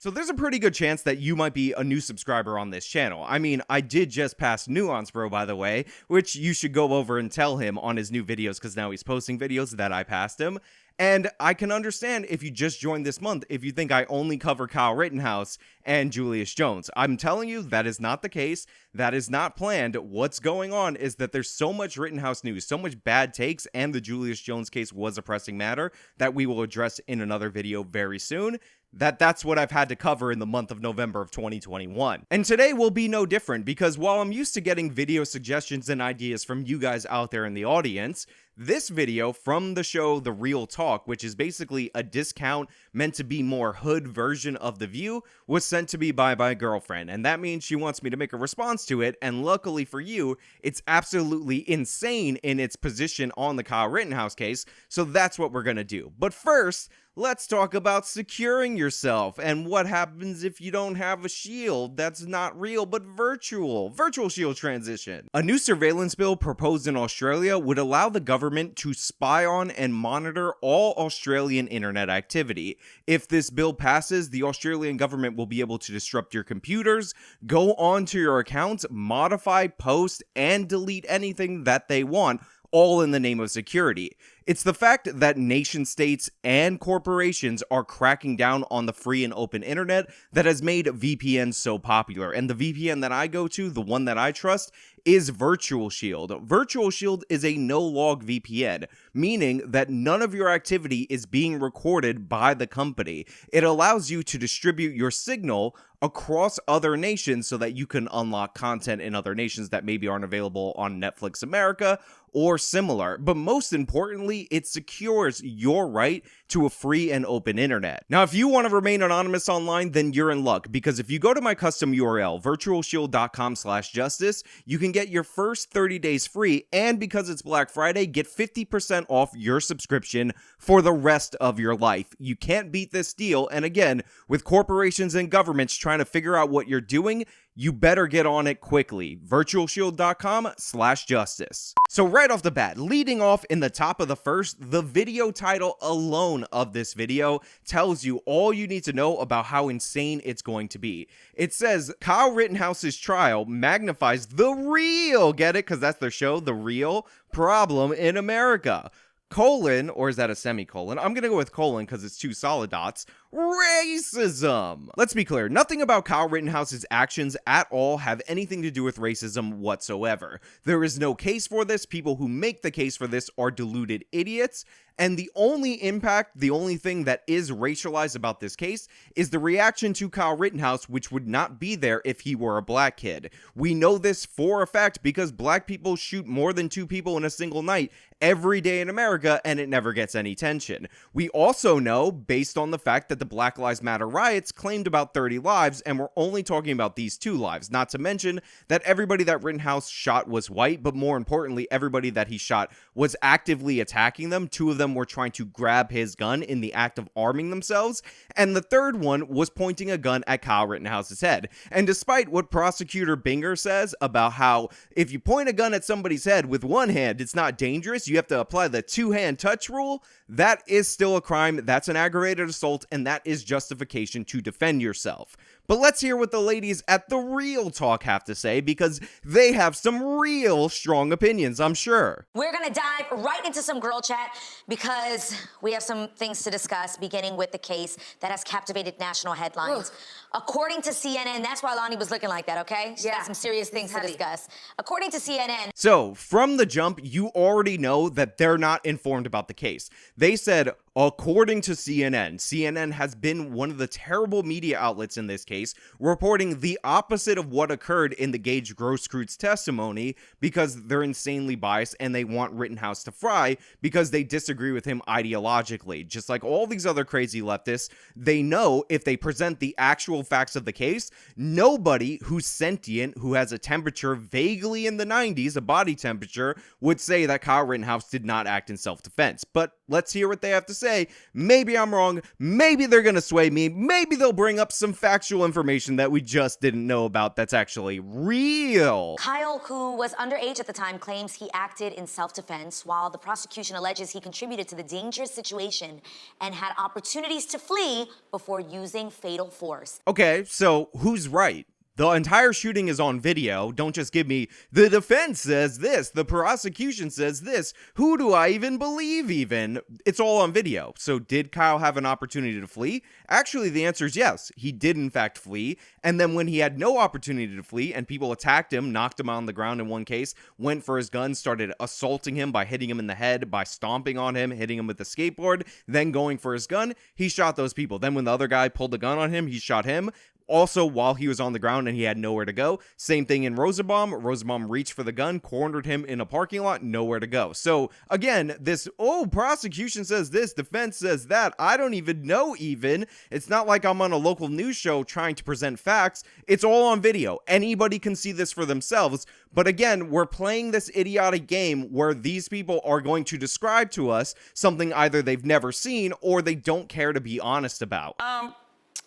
So there's a pretty good chance that you might be a new subscriber on this channel. I mean, I did just pass Nuance Bro, by the way, which you should go over and tell him on his new videos, because now he's posting videos that I passed him. And I can understand if you just joined this month, if you think I only cover Kyle Rittenhouse and Julius Jones. I'm telling you, that is not the case. That is not planned. What's going on is that there's so much Rittenhouse news, so much bad takes, and the Julius Jones case was a pressing matter that we will address in another video very soon. That's what I've had to cover in the month of November of 2021. And today will be no different, because while I'm used to getting video suggestions and ideas from you guys out there in the audience, this video from the show The Real Talk, which is basically a discount meant to be more hood version of The View, was sent to me by my girlfriend, and that means she wants me to make a response to it, and luckily for you, it's absolutely insane in its position on the Kyle Rittenhouse case, so that's what we're gonna do. But first, let's talk about securing yourself and what happens if you don't have a shield that's not real but virtual. Virtual shield transition. A new surveillance bill proposed in Australia would allow the government to spy on and monitor all Australian internet activity. If this bill passes, the Australian government will be able to disrupt your computers, go onto your accounts, modify, post, and delete anything that they want, all in the name of security. It's the fact that nation states and corporations are cracking down on the free and open internet that has made VPNs so popular. And the VPN that I go to, the one that I trust, is Virtual Shield. Virtual Shield is a no-log VPN, meaning that none of your activity is being recorded by the company. It allows you to distribute your signal across other nations so that you can unlock content in other nations that maybe aren't available on Netflix America or similar. But most importantly, it secures your right to a free and open internet. Now, if you want to remain anonymous online, then you're in luck, because if you go to my custom URL, virtualshield.com/justice, you can get your first 30 days free, and because it's Black Friday, get 50% off your subscription for the rest of your life. You can't beat this deal, and again, with corporations and governments trying to figure out what you're doing, you better get on it quickly. virtualshield.com/justice. So right off the bat, leading off in the top of the first, the video title alone of this video tells you all you need to know about how insane it's going to be. It says, Kyle Rittenhouse's trial magnifies the real, get it? Because that's their show, The Real Problem in America. Colon, or is that a semicolon? I'm gonna go with colon because it's two solid dots. Racism. Let's be clear, nothing about Kyle Rittenhouse's actions at all have anything to do with racism whatsoever. There is no case for this. People who make the case for this are deluded idiots. And the only impact, the only thing that is racialized about this case is the reaction to Kyle Rittenhouse, which would not be there if he were a black kid. We know this for a fact because black people shoot more than 2 people in a single night every day in America, and it never gets any attention. We also know, based on the fact that the Black Lives Matter riots claimed about 30 lives, and we're only talking about these 2 lives, not to mention that everybody that Rittenhouse shot was white, but more importantly, everybody that he shot was actively attacking them. 2 of them were trying to grab his gun in the act of arming themselves, and the 3rd one was pointing a gun at Kyle Rittenhouse's head. And despite what prosecutor Binger says about how if you point a gun at somebody's head with one hand, it's not dangerous, you have to apply the 2-hand touch rule, that is still a crime, that's an aggravated assault, and that is justification to defend yourself. But let's hear what the ladies at The Real Talk have to say, because they have some real strong opinions, I'm sure. We're gonna dive right into some girl chat because we have some things to discuss, beginning with the case that has captivated national headlines. According to CNN, that's why Lonnie was looking like that, okay? She got some serious things to discuss. According to CNN. So, from the jump, you already know that they're not informed about the case. They said, according to CNN, CNN has been one of the terrible media outlets in this case, reporting the opposite of what occurred in the Gage Grosskreutz testimony because they're insanely biased and they want Rittenhouse to fry because they disagree with him ideologically. Just like all these other crazy leftists, they know if they present the actual facts of the case, nobody who's sentient, who has a temperature vaguely in the 90s, a body temperature, would say that Kyle Rittenhouse did not act in self-defense. But let's hear what they have to say. Maybe I'm wrong. Maybe they're going to sway me. Maybe they'll bring up some factual information that we just didn't know about that's actually real. Kyle, who was underage at the time, claims he acted in self-defense, while the prosecution alleges he contributed to the dangerous situation and had opportunities to flee before using fatal force. Okay, so who's right? The entire shooting is on video. Don't just give me, the defense says this, the prosecution says this. Who do I even believe even? It's all on video. So did Kyle have an opportunity to flee? Actually, the answer is yes. He did in fact flee. And then when he had no opportunity to flee and people attacked him, knocked him on the ground in one case, went for his gun, started assaulting him by hitting him in the head, by stomping on him, hitting him with the skateboard, then going for his gun, he shot those people. Then when the other guy pulled the gun on him, he shot him. Also, while he was on the ground and he had nowhere to go. Same thing in Rosenbaum. Rosenbaum reached for the gun, cornered him in a parking lot, nowhere to go. So again, this, prosecution says this, defense says that. I don't even know even. It's not like I'm on a local news show trying to present facts. It's all on video. Anybody can see this for themselves. But again, we're playing this idiotic game where these people are going to describe to us something either they've never seen or they don't care to be honest about.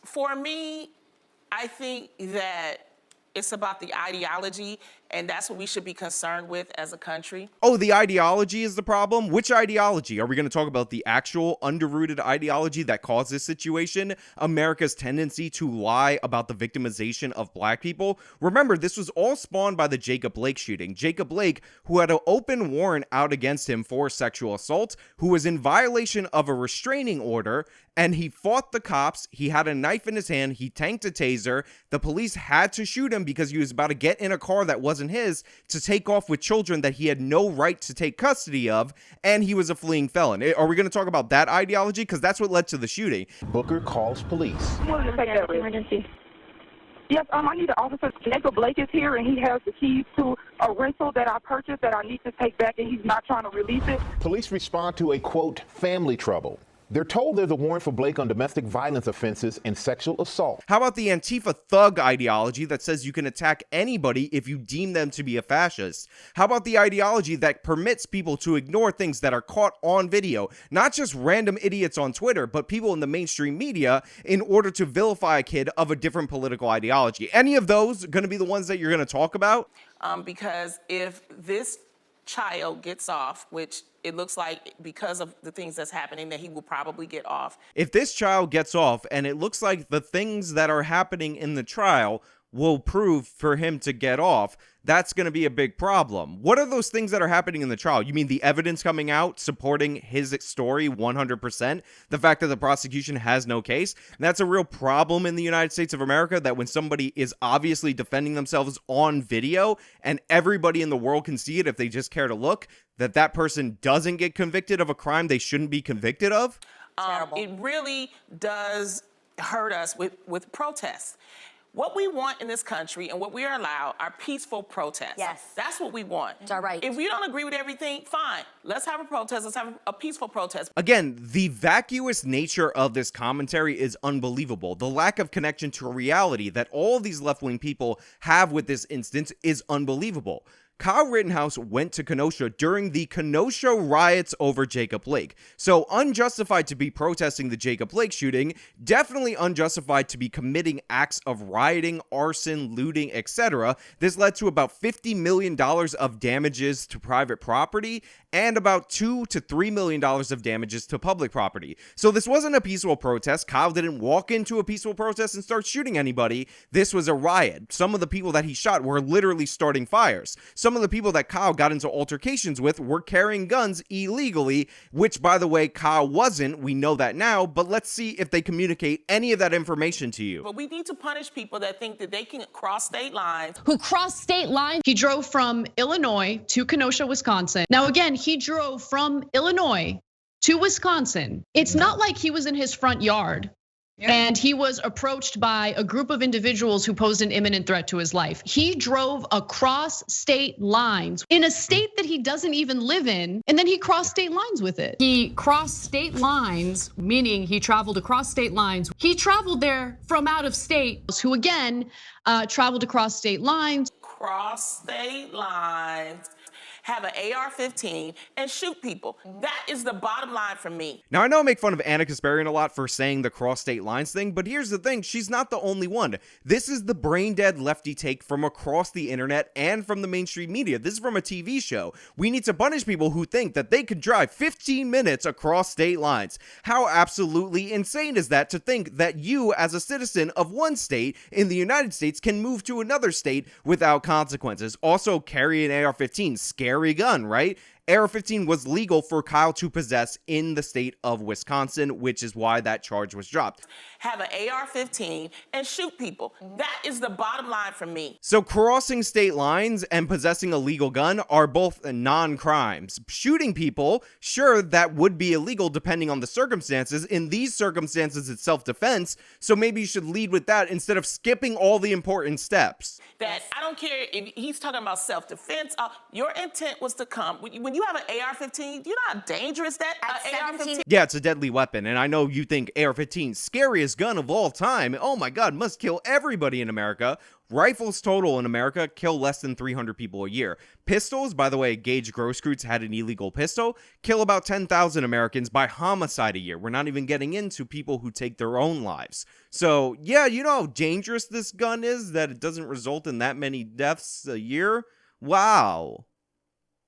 For me, I think that it's about the ideology, and that's what we should be concerned with as a country. Oh, the ideology is the problem? Which ideology? Are we going to talk about the actual underrooted ideology that caused this situation? America's tendency to lie about the victimization of black people? Remember, this was all spawned by the Jacob Blake shooting. Jacob Blake, who had an open warrant out against him for sexual assault, who was in violation of a restraining order, and he fought the cops. He had a knife in his hand. He tanked a taser. The police had to shoot him because he was about to get in a car that wasn't his to take off with children that he had no right to take custody of, and he was a fleeing felon. Are we going to talk about that ideology? Because that's what led to the shooting. Booker calls police. Emergency. Yes, I need an officer. Jacob Blake is here, and he has the keys to a rental that I purchased that I need to take back, and he's not trying to release it. Police respond to a, quote, family trouble. They're told there's a warrant for Blake on domestic violence offenses and sexual assault. How about the Antifa thug ideology that says you can attack anybody if you deem them to be a fascist? How about the ideology that permits people to ignore things that are caught on video? Not just random idiots on Twitter, but people in the mainstream media in order to vilify a kid of a different political ideology. Any of those going to be the ones that you're going to talk about? Because if this child gets off, which it looks like because of the things that's happening that he will probably get off. If this child gets off, and it looks like the things that are happening in the trial will prove for him to get off, that's going to be a big problem. What are those things that are happening in the trial? You mean the evidence coming out supporting his story 100%? The fact that the prosecution has no case? That's a real problem in the United States of America, that when somebody is obviously defending themselves on video and everybody in the world can see it if they just care to look, that person doesn't get convicted of a crime they shouldn't be convicted of? It really does hurt us with protests. What we want in this country and what we are allowed are peaceful protests. Yes. That's what we want. It's all right. If you don't agree with everything, fine. Let's have a protest. Let's have a peaceful protest. Again, the vacuous nature of this commentary is unbelievable. The lack of connection to reality that all of these left-wing people have with this instance is unbelievable. Kyle Rittenhouse went to Kenosha during the Kenosha riots over Jacob Blake. So unjustified to be protesting the Jacob Blake shooting, definitely unjustified to be committing acts of rioting, arson, looting, etc. This led to about $50 million of damages to private property and about $2 to $3 million of damages to public property. So this wasn't a peaceful protest. Kyle didn't walk into a peaceful protest and start shooting anybody. This was a riot. Some of the people that he shot were literally starting fires. Some of the people that Kyle got into altercations with were carrying guns illegally, which, by the way, Kyle wasn't. We know that now, but let's see if they communicate any of that information to you. But we need to punish people that think that they can cross state lines. Who crossed state lines. He drove from Illinois to Kenosha, Wisconsin. Now, again, he drove from Illinois to Wisconsin. It's not like he was in his front yard. And he was approached by a group of individuals who posed an imminent threat to his life. He drove across state lines in a state that he doesn't even live in, and then he crossed state lines with it. He crossed state lines, meaning he traveled across state lines. He traveled there from out of state, who again traveled across state lines. Cross state lines. have an AR-15, and shoot people. That is the bottom line for me. Now, I know I make fun of Anna Kasparian a lot for saying the cross state lines thing, but here's the thing, she's not the only one. This is the brain dead lefty take from across the internet and from the mainstream media. This is from a TV show. We need to punish people who think that they could drive 15 minutes across state lines. How absolutely insane is that to think that you, as a citizen of one state in the United States, can move to another state without consequences? Also, carry an AR-15, scary gun, right? AR-15 was legal for Kyle to possess in the state of Wisconsin, which is why that charge was dropped. Have an AR-15 and shoot people. That is the bottom line for me. So crossing state lines and possessing a legal gun are both non-crimes. Shooting people, sure, that would be illegal depending on the circumstances. In these circumstances, it's self-defense, so maybe you should lead with that instead of skipping all the important steps. That I don't care if he's talking about self-defense. Your intent was to come. When you have an AR-15, you know how dangerous that AR-15 is? Yeah, it's a deadly weapon, and I know you think AR-15, scariest gun of all time. Oh my god, must kill everybody in America. Rifles total in America kill less than 300 people a year. Pistols, by the way, Gage Grosskreutz had an illegal pistol, kill about 10,000 Americans by homicide a year. We're not even getting into people who take their own lives. So, yeah, you know how dangerous this gun is, that it doesn't result in that many deaths a year? Wow.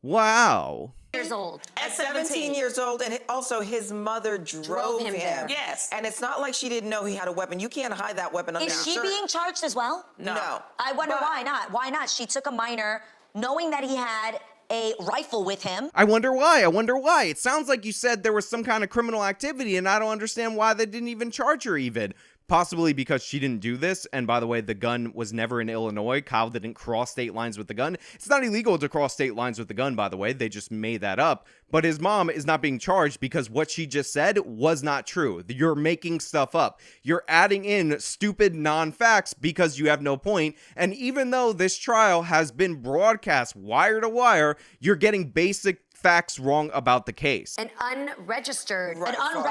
Wow. Years old. At 17 years old, and also his mother drove him. Yes. And it's not like she didn't know he had a weapon. You can't hide that weapon under your Is she shirt. being charged as well? No. I wonder why not. Why not? She took a minor knowing that he had a rifle with him. I wonder why. It sounds like you said there was some kind of criminal activity, and I don't understand why they didn't even charge her even. Possibly because she didn't do this, and by the way, the gun was never in Illinois. Kyle didn't cross state lines with the gun. It's not illegal to cross state lines with the gun, by the way. They just made that up. But his mom is not being charged because what she just said was not true. You're making stuff up. You're adding in stupid non-facts because you have no point. And even though this trial has been broadcast wire to wire, you're getting basic facts wrong about the case. An unregistered Rifle.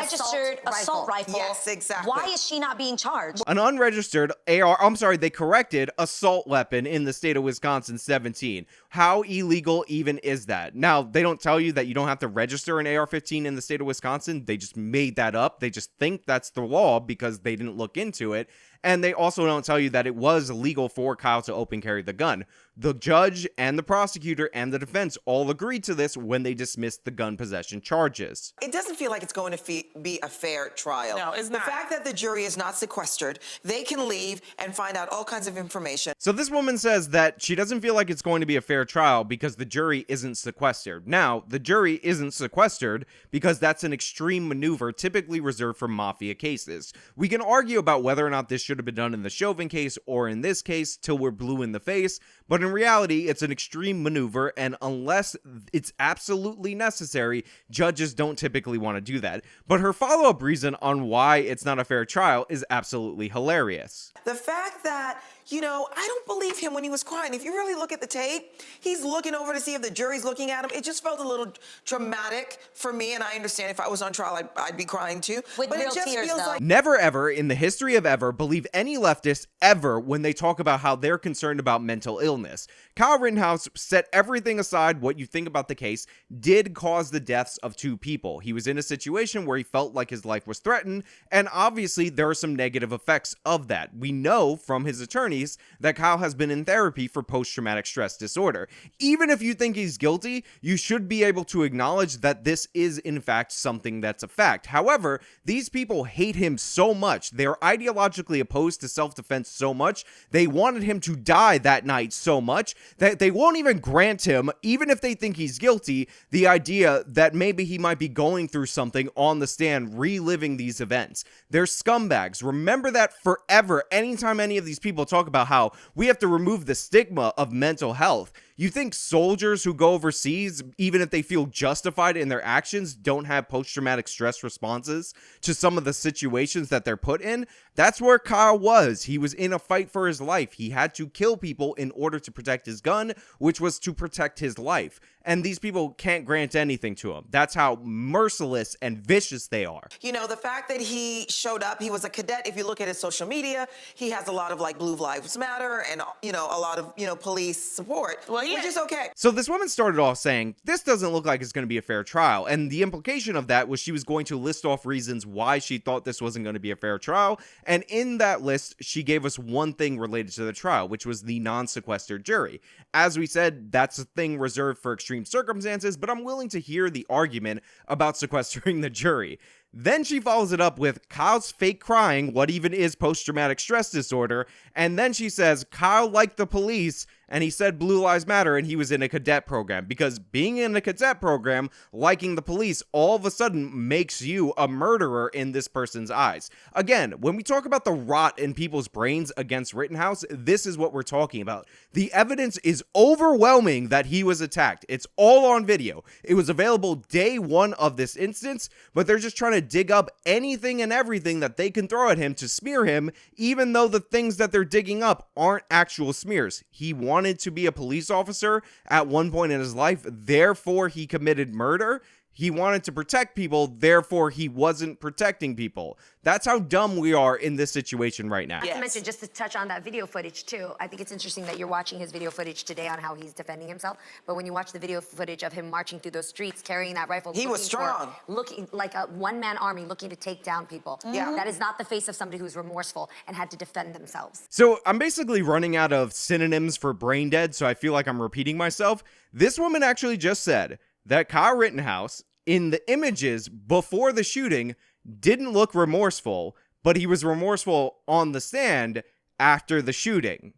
assault rifle. Yes, exactly. Why is she not being charged? An unregistered they corrected assault weapon in the state of Wisconsin 17. How illegal even is that? Now, they don't tell you that you don't have to register an AR-15 in the state of Wisconsin. They just made that up. They just think that's the law because they didn't look into it. And they also don't tell you that it was illegal for Kyle to open carry the gun. The judge and the prosecutor and the defense all agreed to this when they dismissed the gun possession charges. It doesn't feel like it's going to be a fair trial. No, it's not. The fact that the jury is not sequestered, they can leave and find out all kinds of information. So this woman says that she doesn't feel like it's going to be a fair trial because the jury isn't sequestered. Now, the jury isn't sequestered because that's an extreme maneuver typically reserved for mafia cases. We can argue about whether or not this should have been done in the Chauvin case or in this case till we're blue in the face, but in reality, it's an extreme maneuver, and unless it's absolutely necessary, judges don't typically want to do that. But her follow-up reason on why it's not a fair trial is absolutely hilarious. The fact that, I don't believe him when he was crying. If you really look at the tape, he's looking over to see if the jury's looking at him. It just felt a little dramatic for me, and I understand if I was on trial, I'd be crying too. With but real it just tears, feels though. like Never ever in the history of ever believe any leftist ever when they talk about how they're concerned about mental illness. Kyle Rittenhouse, set everything aside what you think about the case, did cause the deaths of 2 people. He was in a situation where he felt like his life was threatened, and obviously there are some negative effects of that. We know from his attorneys that Kyle has been in therapy for post-traumatic stress disorder. Even if you think he's guilty, you should be able to acknowledge that this is in fact something that's a fact. However, these people hate him so much, they're ideologically opposed to self-defense so much, they wanted him to die that night so much, that they won't even grant him, even if they think he's guilty, the idea that maybe he might be going through something on the stand, reliving these events. They're scumbags. Remember that forever. Anytime any of these people talk about how we have to remove the stigma of mental health, you think soldiers who go overseas, even if they feel justified in their actions, don't have post-traumatic stress responses to some of the situations that they're put in? That's where Kyle was. He was in a fight for his life. He had to kill people in order to protect his gun, which was to protect his life. And these people can't grant anything to him. That's how merciless and vicious they are. the fact that he showed up, he was a cadet. If you look at his social media, he has a lot of Blue Lives Matter and, a lot of, police support. Well, which is okay. So this woman started off saying, this doesn't look like it's going to be a fair trial. And the implication of that was she was going to list off reasons why she thought this wasn't going to be a fair trial. And in that list, she gave us one thing related to the trial, which was the non-sequestered jury. As we said, that's a thing reserved for extreme circumstances, but I'm willing to hear the argument about sequestering the jury. Then she follows it up with Kyle's fake crying, what even is post-traumatic stress disorder, and then she says Kyle liked the police and he said Blue Lives Matter and he was in a cadet program, because being in a cadet program, liking the police, all of a sudden makes you a murderer in this person's eyes. Again, when we talk about the rot in people's brains against Rittenhouse, this is what we're talking about. The evidence is overwhelming that he was attacked. It's all on video. It was available day one of this instance, but they're just trying to dig up anything and everything that they can throw at him to smear him, even though the things that they're digging up aren't actual smears. He wanted to be a police officer at one point in his life, therefore he committed murder. He wanted to protect people, therefore he wasn't protecting people. That's how dumb we are in this situation right now. Not to mention, just to touch on that video footage too, I think it's interesting that you're watching his video footage today on how he's defending himself. But when you watch the video footage of him marching through those streets, carrying that rifle, He was strong. looking like a one-man army looking to take down people. Yeah. That is not the face of somebody who's remorseful and had to defend themselves. So I'm basically running out of synonyms for brain dead, so I feel like I'm repeating myself. This woman actually just said that Kyle Rittenhouse, in the images before the shooting, didn't look remorseful, but he was remorseful on the stand after the shooting.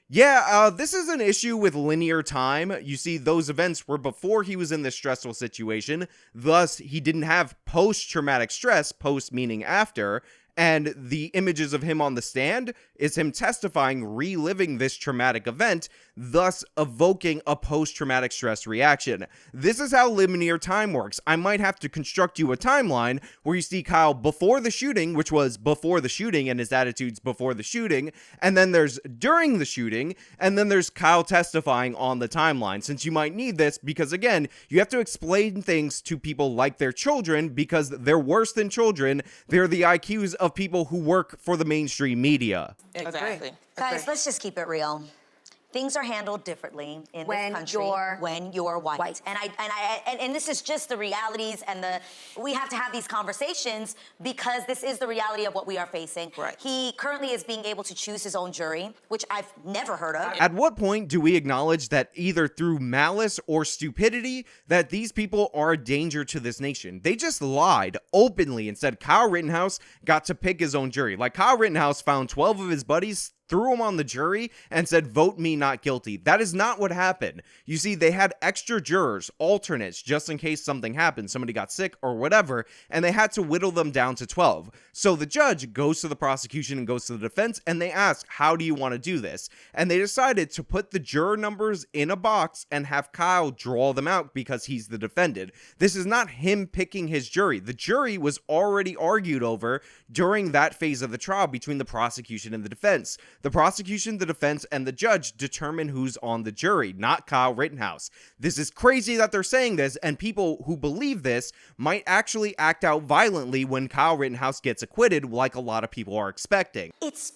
Yeah, this is an issue with linear time. You see, those events were before he was in this stressful situation, thus he didn't have post-traumatic stress, post meaning after, and the images of him on the stand is him testifying, reliving this traumatic event, thus evoking a post-traumatic stress reaction. This is how linear time works. I might have to construct you a timeline where you see Kyle before the shooting, which was before the shooting and his attitudes before the shooting, and then there's during the shooting, and then there's Kyle testifying on the timeline, since you might need this because, again, you have to explain things to people like their children because they're worse than children. They're the IQs of people who work for the mainstream media. Exactly. Guys, let's just keep it real. Things are handled differently in this country when you're white. And this is just the realities and we have to have these conversations because this is the reality of what we are facing. Right. He currently is being able to choose his own jury, which I've never heard of. At what point do we acknowledge that either through malice or stupidity that these people are a danger to this nation? They just lied openly and said Kyle Rittenhouse got to pick his own jury. Like, Kyle Rittenhouse found 12 of his buddies, threw him on the jury, and said, vote me not guilty. That is not what happened. You see, they had extra jurors, alternates, just in case something happened, somebody got sick or whatever, and they had to whittle them down to 12. So the judge goes to the prosecution and goes to the defense, and they ask, how do you want to do this? And they decided to put the juror numbers in a box and have Kyle draw them out because he's the defendant. This is not him picking his jury. The jury was already argued over during that phase of the trial between the prosecution and the defense. The prosecution, the defense, and the judge determine who's on the jury, not Kyle Rittenhouse. This is crazy that they're saying this, and people who believe this might actually act out violently when Kyle Rittenhouse gets acquitted, like a lot of people are expecting. It's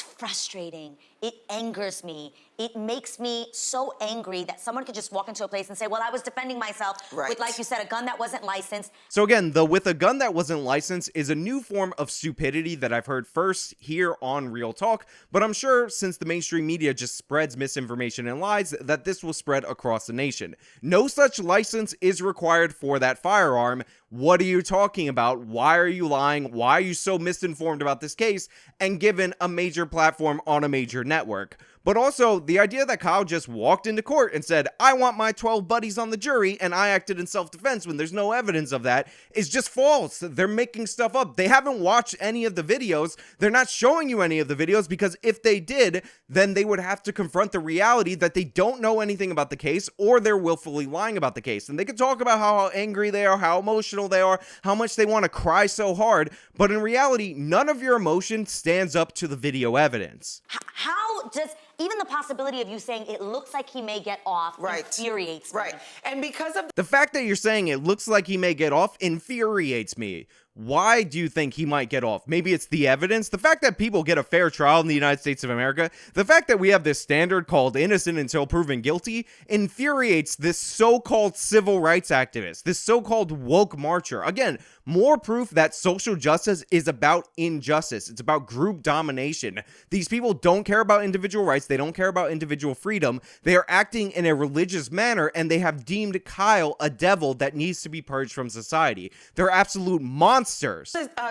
frustrating. It angers me. It makes me so angry that someone could just walk into a place and say, well, I was defending myself with, like you said, a gun that wasn't licensed. So again, the with a gun that wasn't licensed is a new form of stupidity that I've heard first here on Real Talk, but I'm sure since the mainstream media just spreads misinformation and lies, that this will spread across the nation. No such license is required for that firearm. What are you talking about? Why are you lying? Why are you so misinformed about this case and given a major platform on a major network? But also, the idea that Kyle just walked into court and said, I want my 12 buddies on the jury, and I acted in self-defense when there's no evidence of that, is just false. They're making stuff up. They haven't watched any of the videos. They're not showing you any of the videos, because if they did, then they would have to confront the reality that they don't know anything about the case, or they're willfully lying about the case. And they can talk about how angry they are, how emotional they are, how much they want to cry so hard, but in reality, none of your emotion stands up to the video evidence. How does even the possibility of you saying it looks like he may get off infuriates me? Right. And because of The fact that you're saying it looks like he may get off infuriates me. Why do you think he might get off? Maybe it's the evidence, the fact that people get a fair trial in the United States of America, the fact that we have this standard called innocent until proven guilty infuriates this so-called civil rights activist, this so-called woke marcher. Again, more proof that social justice is about injustice. It's about group domination. These people don't care about individual rights. They don't care about individual freedom. They are acting in a religious manner, and they have deemed Kyle a devil that needs to be purged from society. They're absolute monsters.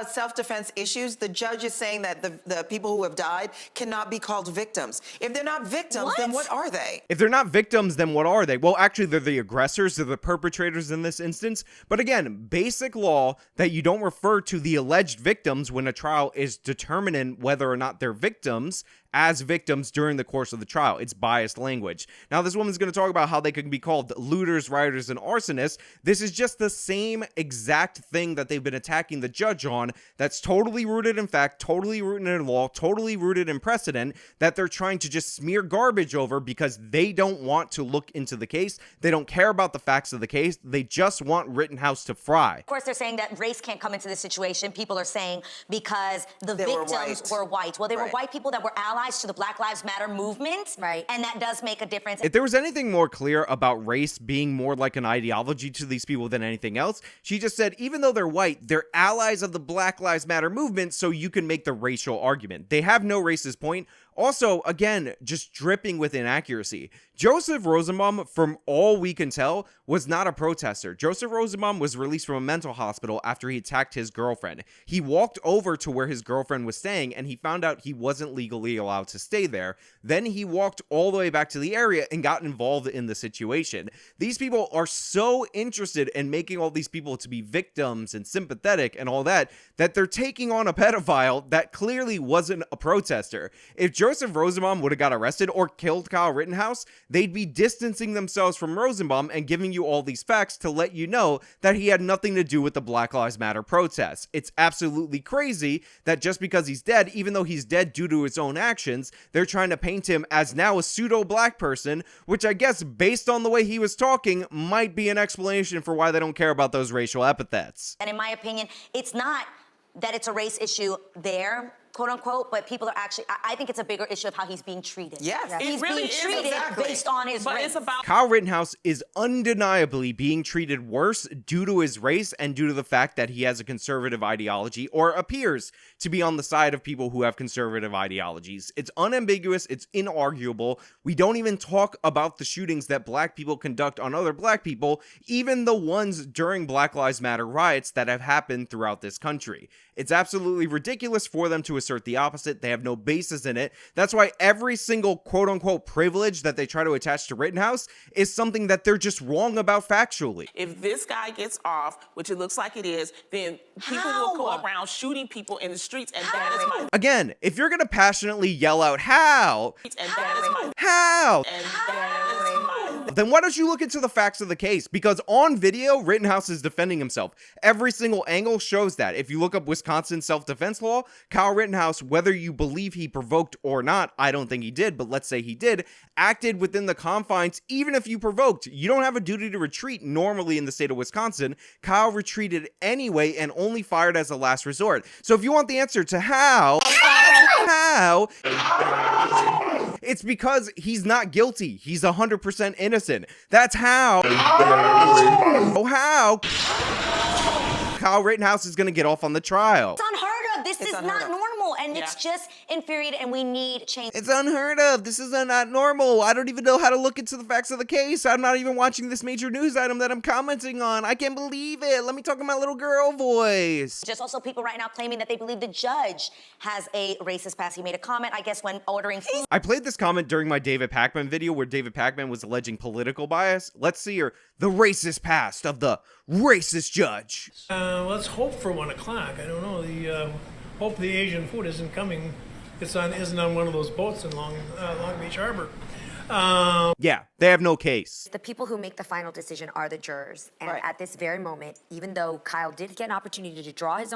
Self-defense issues, the judge is saying that the people who have died cannot be called victims. If they're not victims, then what are they? If they're not victims, then what are they? Well, actually, they're the aggressors, they're the perpetrators in this instance. But again, basic law that you don't refer to the alleged victims when a trial is determining whether or not they're victims as victims during the course of the trial. It's biased language. Now, this woman's going to talk about how they can be called looters, rioters, and arsonists. This is just the same exact thing that they've been attacking the judge on. That's totally rooted in fact, totally rooted in law, totally rooted in precedent, that they're trying to just smear garbage over because they don't want to look into the case. They don't care about the facts of the case. They just want Rittenhouse to fry. Of course, they're saying that race can't come into this situation. People are saying because the victims were white. Well, they were white people that were allies to the Black Lives Matter movement, and that does make a difference. If there was anything more clear about race being more like an ideology to these people than anything else, she just said, even though they're white, they're allies of the Black Lives Matter movement, so you can make the racial argument. They have no racist point. Also, again, just dripping with inaccuracy. Joseph Rosenbaum, from all we can tell, was not a protester. Joseph Rosenbaum was released from a mental hospital after he attacked his girlfriend. He walked over to where his girlfriend was staying, and he found out he wasn't legally allowed to stay there. Then he walked all the way back to the area and got involved in the situation. These people are so interested in making all these people to be victims and sympathetic and all that, that they're taking on a pedophile that clearly wasn't a protester. If Joseph Rosenbaum would have got arrested or killed Kyle Rittenhouse, they'd be distancing themselves from Rosenbaum and giving you all these facts to let you know that he had nothing to do with the Black Lives Matter protests. It's absolutely crazy that just because he's dead, even though he's dead due to his own actions, they're trying to paint him as now a pseudo-black person, which I guess, based on the way he was talking, might be an explanation for why they don't care about those racial epithets. And in my opinion, it's not that it's a race issue there, quote unquote, but people are actually, I think it's a bigger issue of how he's being treated. Yes, he's really being treated based on his race. It's about Kyle Rittenhouse is undeniably being treated worse due to his race and due to the fact that he has a conservative ideology, or appears to be on the side of people who have conservative ideologies. It's unambiguous, it's inarguable. We don't even talk about the shootings that black people conduct on other black people, even the ones during Black Lives Matter riots that have happened throughout this country. It's absolutely ridiculous for them to assert the opposite. They have no basis in it. That's why every single quote-unquote privilege that they try to attach to Rittenhouse is something that they're just wrong about factually. if this guy gets off, which it looks like it is, then people will go around shooting people in the streets, and that is my Again, if you're gonna passionately yell out, how? and that is my How? and that is my Then why don't you look into the facts of the case? Because on video, Rittenhouse is defending himself. Every single angle shows that. If you look up Wisconsin self-defense law, Kyle Rittenhouse, whether you believe he provoked or not, I don't think he did, but let's say he did, acted within the confines, even if you provoked. You don't have a duty to retreat normally in the state of Wisconsin. Kyle retreated anyway and only fired as a last resort. So if you want the answer to how, it's because he's not guilty. He's 100% innocent. That's how. Oh, how Kyle Rittenhouse is going to get off on the trial. It's unheard of. This is not normal, and it's just infuriating, and we need change. It's unheard of. This is not normal. I don't even know how to look into the facts of the case. I'm not even watching this major news item that I'm commenting on. I can't believe it. Let me talk in my little girl voice. Just also people right now claiming that they believe the judge has a racist past. He made a comment, I guess, when ordering food. I played this comment during my David Pakman video where David Pakman was alleging political bias. Let's see here. The racist past of the racist judge. Let's hope for 1 o'clock. I don't know. Hope the Asian food isn't coming. Isn't on one of those boats in Long Beach Harbor. Yeah, they have no case. The people who make the final decision are the jurors. And Right. at this very moment, even though Kyle did get an opportunity to draw his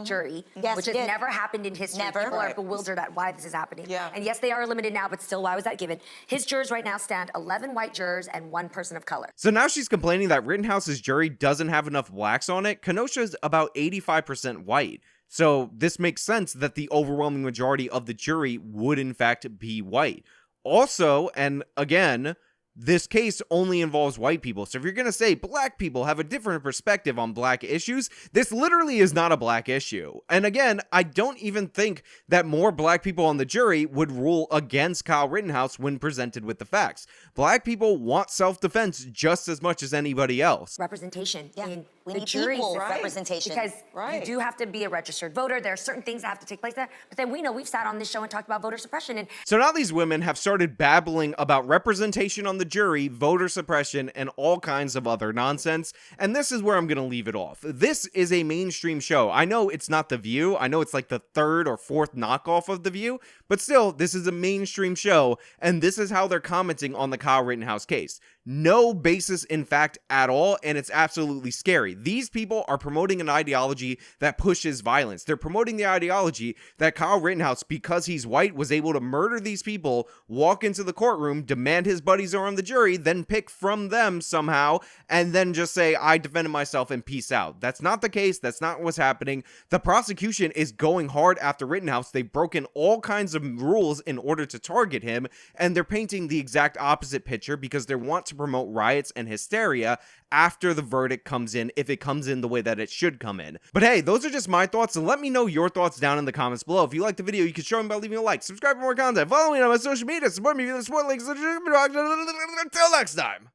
jury, Yes, which he has did. never happened in history. Never. People are Right. bewildered at why this is happening. Yeah. And yes, they are eliminated now, but still, why was that given? His jurors right now stand 11 white jurors and 1 person of color. So now she's complaining that Rittenhouse's jury doesn't have enough blacks on it. Kenosha's about 85% white. So this makes sense that the overwhelming majority of the jury would in fact be white. Also, and again, this case only involves white people. So if you're going to say black people have a different perspective on black issues, this literally is not a black issue. And again, I don't even think that more black people on the jury would rule against Kyle Rittenhouse when presented with the facts. Black people want self-defense just as much as anybody else. Representation in We the need jury equal system. representation. Because Right. you do have to be a registered voter. There are certain things that have to take place there. But then we know we've sat on this show and talked about voter suppression. And So now these women have started babbling about representation on the jury, voter suppression, and all kinds of other nonsense. And this is where I'm going to leave it off. This is a mainstream show. I know it's not The View. I know it's like the 3rd or 4th knockoff of The View. But still, this is a mainstream show. And this is how they're commenting on the Kyle Rittenhouse case. No basis in fact at all, and it's absolutely scary. These people are promoting an ideology that pushes violence. They're promoting the ideology that Kyle Rittenhouse, because he's white, was able to murder these people, walk into the courtroom, demand his buddies are on the jury, then pick from them somehow, and then just say, I defended myself and peace out. That's not the case. That's not what's happening. The prosecution is going hard after Rittenhouse. They've broken all kinds of rules in order to target him, and they're painting the exact opposite picture because they want to promote riots and hysteria after the verdict comes in, if it comes in the way that it should come in. But hey, those are just my thoughts, and let me know your thoughts down in the comments below. If you liked the video, you can show me by leaving a like, subscribe for more content, follow me on my social media, support me via the support links. Until next time.